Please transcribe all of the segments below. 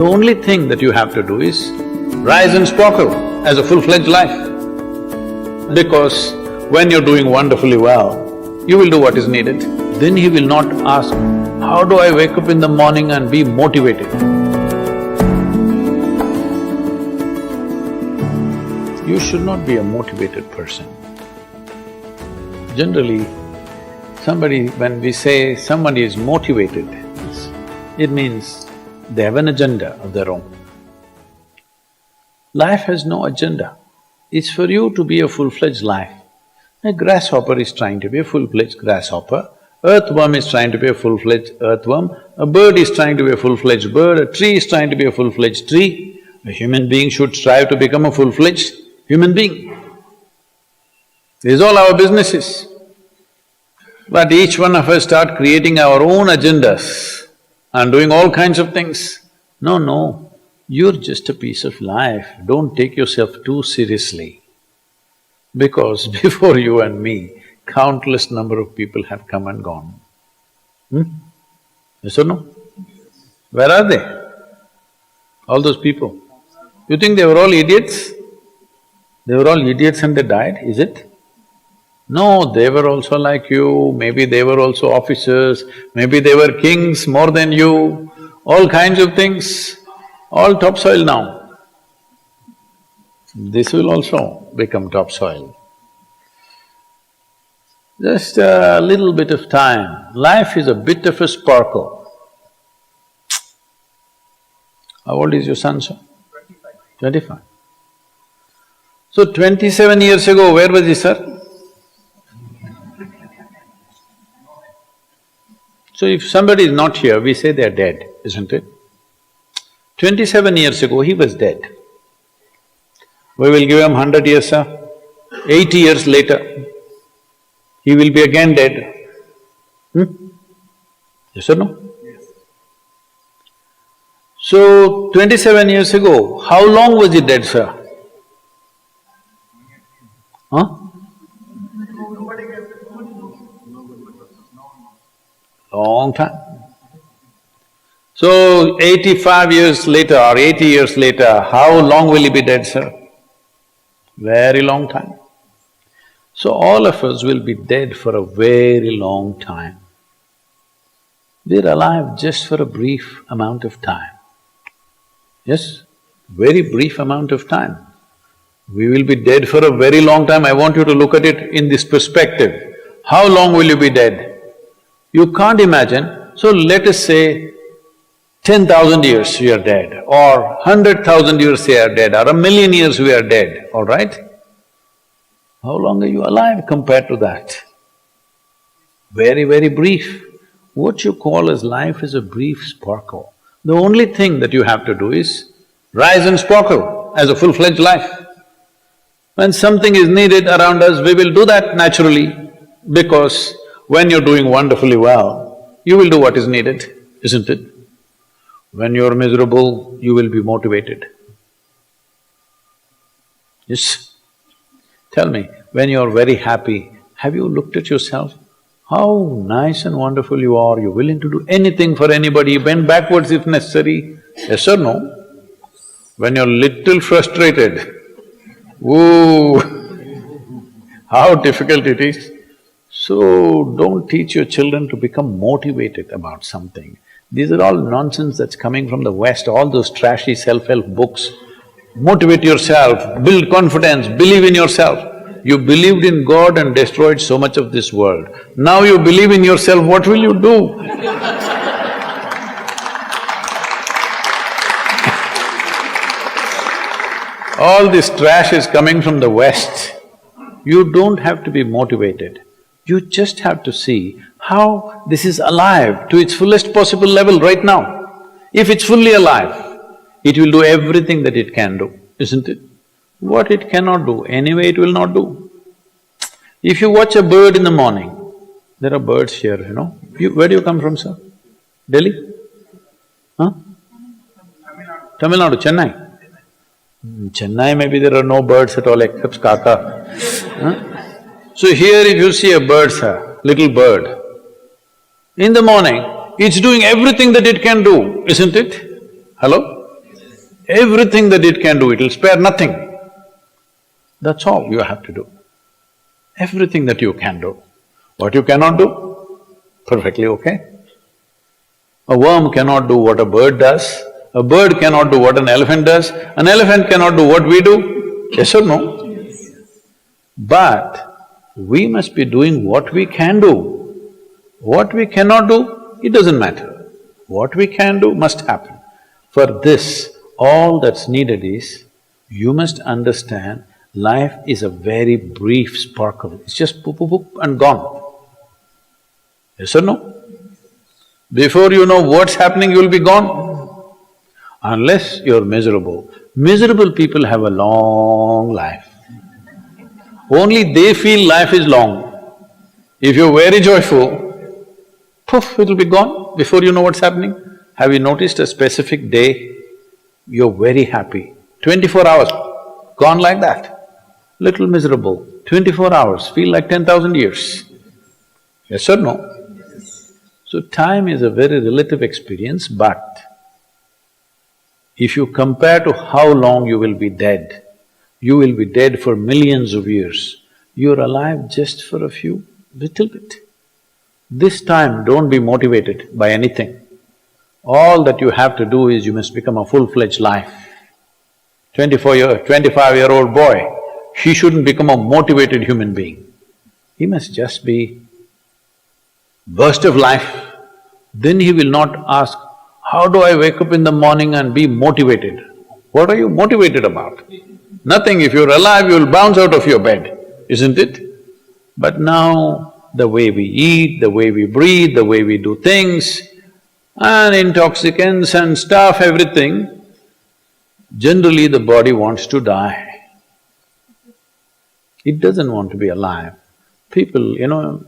The only thing that you have to do is rise and sparkle as a full-fledged life. Because when you're doing wonderfully well, you will do what is needed. Then he will not ask, how do I wake up in the morning and be motivated? You should not be a motivated person. Generally, when we say somebody is motivated, it means they have an agenda of their own. Life has no agenda. It's for you to be a full-fledged life. A grasshopper is trying to be a full-fledged grasshopper, earthworm is trying to be a full-fledged earthworm, a bird is trying to be a full-fledged bird, a tree is trying to be a full-fledged tree. A human being should strive to become a full-fledged human being. This is all our businesses. But each one of us start creating our own agendas and doing all kinds of things. No, you're just a piece of life, don't take yourself too seriously. Because before you and me, countless number of people have come and gone. Yes or no? Where are they? All those people. You think they were all idiots? They were all idiots and they died, is it? No, they were also like you, maybe they were also officers, maybe they were kings more than you, all kinds of things, all topsoil now. This will also become topsoil. Just a little bit of time, life is a bit of a sparkle. How old is your son, sir? 25. So 27 years ago, where was he, sir? So if somebody is not here, we say they are dead, isn't it? 27 years ago, he was dead. We will give him 100 years, sir. 80 years later, he will be again dead. Yes or no? Yes. So, 27 years ago, how long was he dead, sir? Huh? Long time. So, 85 years later or 80 years later, how long will he be dead, sir? Very long time. So, all of us will be dead for a very long time. We're alive just for a brief amount of time. Yes, very brief amount of time. We will be dead for a very long time. I want you to look at it in this perspective. How long will you be dead? You can't imagine, so let us say 10,000 years we are dead, or 100,000 years we are dead, or 1,000,000 years we are dead, all right? How long are you alive compared to that? Very, very brief. What you call as life is a brief sparkle. The only thing that you have to do is rise and sparkle as a full-fledged life. When something is needed around us, we will do that naturally, because when you're doing wonderfully well, you will do what is needed, isn't it? When you're miserable, you will be motivated. Yes? Tell me, when you're very happy, have you looked at yourself? How nice and wonderful you are, you're willing to do anything for anybody, bend backwards if necessary, yes or no? When you're little frustrated, woo, how difficult it is. So, don't teach your children to become motivated about something. These are all nonsense that's coming from the West, all those trashy self-help books. Motivate yourself, build confidence, believe in yourself. You believed in God and destroyed so much of this world. Now you believe in yourself, what will you do? All this trash is coming from the West. You don't have to be motivated. You just have to see how this is alive to its fullest possible level right now. If it's fully alive, it will do everything that it can do, isn't it? What it cannot do, anyway it will not do. If you watch a bird in the morning, there are birds here, you know. Where do you come from, sir? Delhi? Huh? Tamil Nadu, Chennai? Chennai, maybe there are no birds at all except kaka. Huh? So here if you see a bird, sir, little bird, in the morning, it's doing everything that it can do, isn't it? Hello? Everything that it can do, it'll spare nothing. That's all you have to do. Everything that you can do. What you cannot do, perfectly okay. A worm cannot do what a bird does, a bird cannot do what an elephant cannot do what we do, yes or no? But we must be doing what we can do. What we cannot do, it doesn't matter. What we can do must happen. For this, all that's needed is, you must understand life is a very brief sparkle. It's just poop, poop, poop and gone. Yes or no? Before you know what's happening, you'll be gone. Unless you're miserable. Miserable people have a long life. Only they feel life is long. If you're very joyful, poof, it'll be gone before you know what's happening. Have you noticed a specific day, you're very happy, 24 hours, gone like that. Little miserable, 24 hours, feel like 10,000 years. Yes or no? So time is a very relative experience, but if you compare to how long you will be dead, you will be dead for millions of years. You're alive just for a few, little bit. This time, don't be motivated by anything. All that you have to do is you must become a full-fledged life. 25-year-old boy, he shouldn't become a motivated human being. He must just be burst of life. Then he will not ask, how do I wake up in the morning and be motivated? What are you motivated about? Nothing. If you're alive, you'll bounce out of your bed, isn't it? But now, the way we eat, the way we breathe, the way we do things, and intoxicants and stuff, everything, generally the body wants to die. It doesn't want to be alive. People,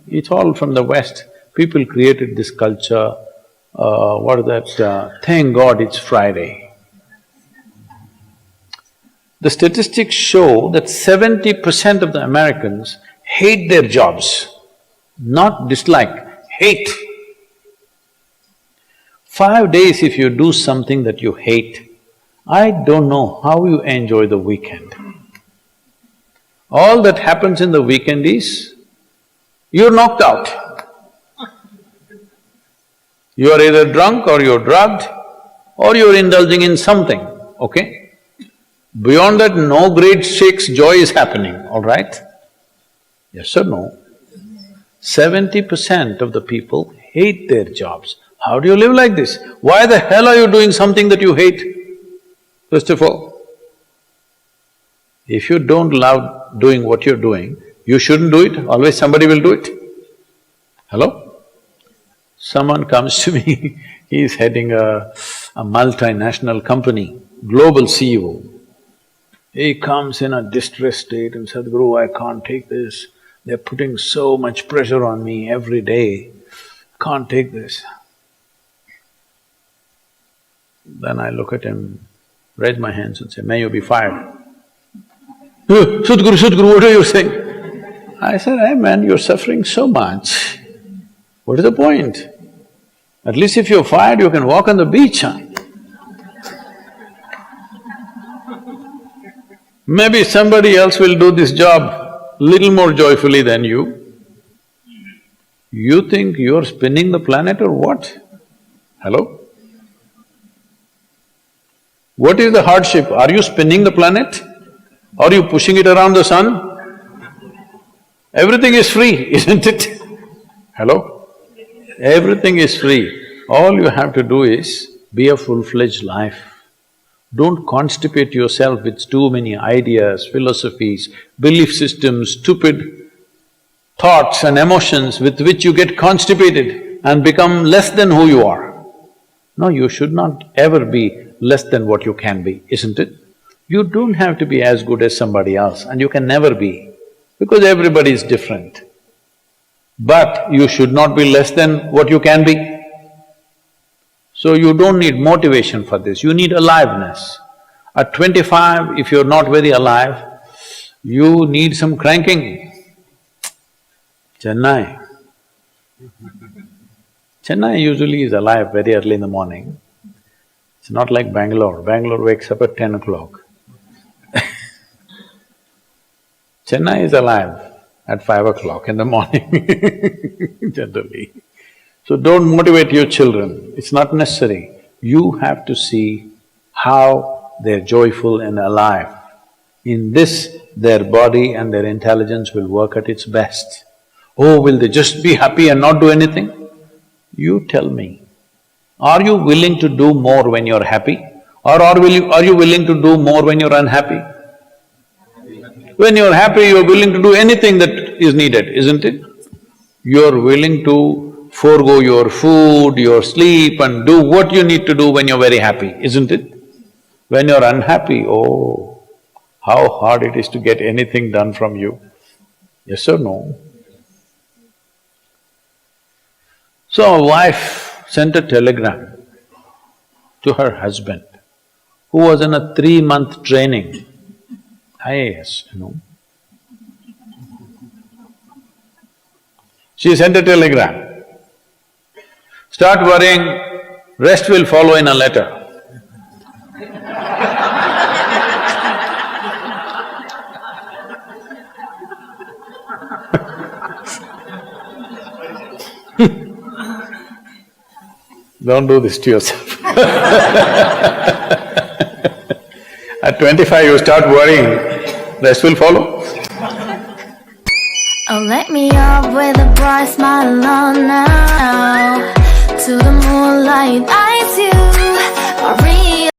it's all from the West. People created this culture, what is that, thank God it's Friday. The statistics show that 70% of the Americans hate their jobs, not dislike, hate. 5 days if you do something that you hate, I don't know how you enjoy the weekend. All that happens in the weekend is, you're knocked out. You are either drunk or you're drugged or you're indulging in something, okay? Beyond that, no great shakes joy is happening, all right? Yes or no? 70% of the people hate their jobs. How do you live like this? Why the hell are you doing something that you hate? First of all, if you don't love doing what you're doing, you shouldn't do it, always somebody will do it. Hello? Someone comes to me, he's heading a multinational company, global CEO. He comes in a distressed state and said, Sadhguru, I can't take this. They're putting so much pressure on me every day, can't take this. Then I look at him, raise my hands and say, may you be fired. Sadhguru, Sadhguru, what are you saying? I said, hey man, you're suffering so much. What is the point? At least if you're fired, you can walk on the beach, huh? Maybe somebody else will do this job little more joyfully than you. You think you're spinning the planet or what? Hello? What is the hardship? Are you spinning the planet? Are you pushing it around the sun? Everything is free, isn't it? Hello? Everything is free. All you have to do is be a full-fledged life. Don't constipate yourself with too many ideas, philosophies, belief systems, stupid thoughts and emotions with which you get constipated and become less than who you are. No, you should not ever be less than what you can be, isn't it? You don't have to be as good as somebody else, and you can never be, because everybody is different. But you should not be less than what you can be. So you don't need motivation for this, you need aliveness. At 25, if you're not very alive, you need some cranking. Chennai. Chennai usually is alive very early in the morning. It's not like Bangalore. Bangalore wakes up at 10 o'clock. Chennai is alive at 5 o'clock in the morning, generally. So don't motivate your children, it's not necessary. You have to see how they're joyful and alive. In this, their body and their intelligence will work at its best. Oh, will they just be happy and not do anything? You tell me, are you willing to do more when you're happy? Or are you willing to do more when you're unhappy? When you're happy, you're willing to do anything that is needed, isn't it? You're willing to forego your food, your sleep and do what you need to do when you're very happy, isn't it? When you're unhappy, oh, how hard it is to get anything done from you. Yes or no? So a wife sent a telegram to her husband, who was in a 3-month training, IAS, She sent a telegram, start worrying, rest will follow in a letter. Don't do this to yourself. At 25 you start worrying, rest will follow. Oh, let me up with a bright smile on now. To the moonlight, eyes you are real.